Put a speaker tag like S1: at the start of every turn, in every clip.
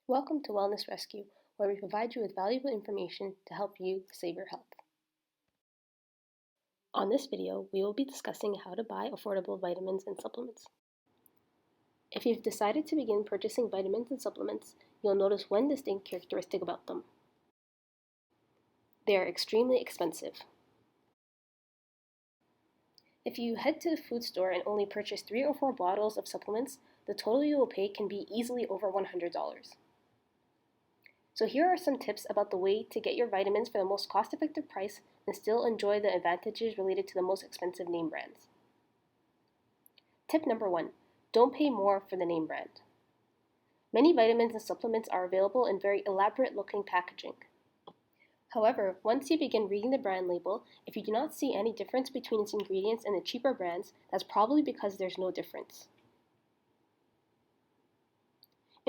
S1: Welcome to Wellness Rescue, where we provide you with valuable information to help you save your health. On this video, we will be discussing how to buy affordable vitamins and supplements. If you've decided to begin purchasing vitamins and supplements, you'll notice one distinct characteristic about them. They are extremely expensive. If you head to the food store and only purchase 3 or 4 bottles of supplements, the total you will pay can be easily over $100. So here are some tips about the way to get your vitamins for the most cost-effective price and still enjoy the advantages related to the most expensive name brands. Tip number 1. Don't pay more for the name brand. Many vitamins and supplements are available in very elaborate-looking packaging. However, once you begin reading the brand label, if you do not see any difference between its ingredients and the cheaper brands, that's probably because there's no difference.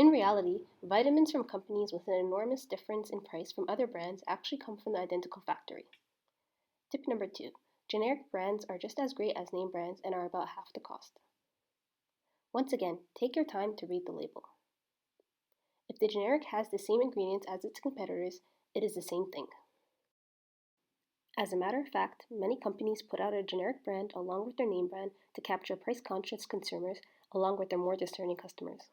S1: In reality, vitamins from companies with an enormous difference in price from other brands actually come from the identical factory. Tip number 2. Generic brands are just as great as name brands and are about half the cost. Once again, take your time to read the label. If the generic has the same ingredients as its competitors, it is the same thing. As a matter of fact, many companies put out a generic brand along with their name brand to capture price-conscious consumers along with their more discerning customers.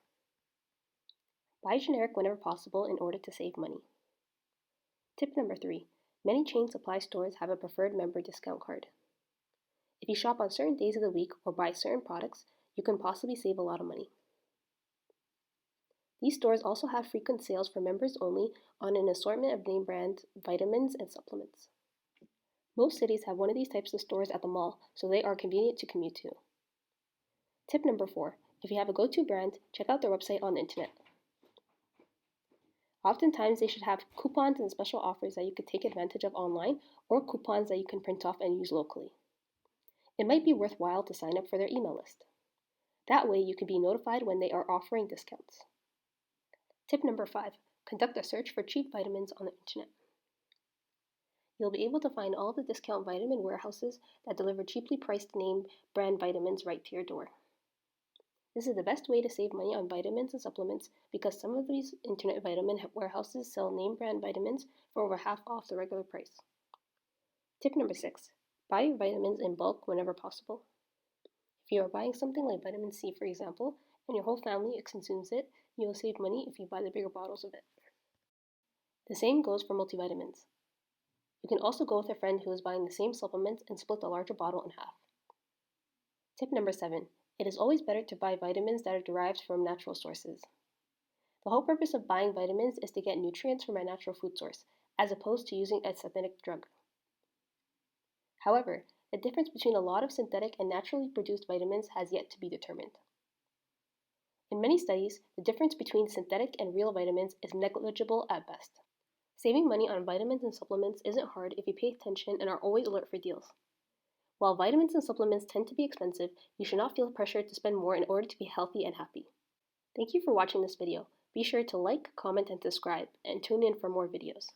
S1: Buy generic whenever possible in order to save money. Tip number 3. Many chain supply stores have a preferred member discount card. If you shop on certain days of the week or buy certain products, you can possibly save a lot of money. These stores also have frequent sales for members only on an assortment of name brand vitamins and supplements. Most cities have one of these types of stores at the mall, so they are convenient to commute to. Tip number 4. If you have a go-to brand, check out their website on the internet. Oftentimes, they should have coupons and special offers that you could take advantage of online or coupons that you can print off and use locally. It might be worthwhile to sign up for their email list. That way, you can be notified when they are offering discounts. Tip number 5. Conduct a search for cheap vitamins on the internet. You'll be able to find all the discount vitamin warehouses that deliver cheaply priced name brand vitamins right to your door. This is the best way to save money on vitamins and supplements because some of these internet vitamin warehouses sell name brand vitamins for over half off the regular price. Tip number 6. Buy your vitamins in bulk whenever possible. If you are buying something like vitamin C, for example, and your whole family consumes it, you will save money if you buy the bigger bottles of it. The same goes for multivitamins. You can also go with a friend who is buying the same supplements and split the larger bottle in half. Tip number 7. It is always better to buy vitamins that are derived from natural sources. The whole purpose of buying vitamins is to get nutrients from a natural food source, as opposed to using a synthetic drug. However, the difference between a lot of synthetic and naturally produced vitamins has yet to be determined. In many studies, the difference between synthetic and real vitamins is negligible at best. Saving money on vitamins and supplements isn't hard if you pay attention and are always alert for deals. While vitamins and supplements tend to be expensive, you should not feel pressured to spend more in order to be healthy and happy. Thank you for watching this video. Be sure to like, comment, and subscribe, and tune in for more videos.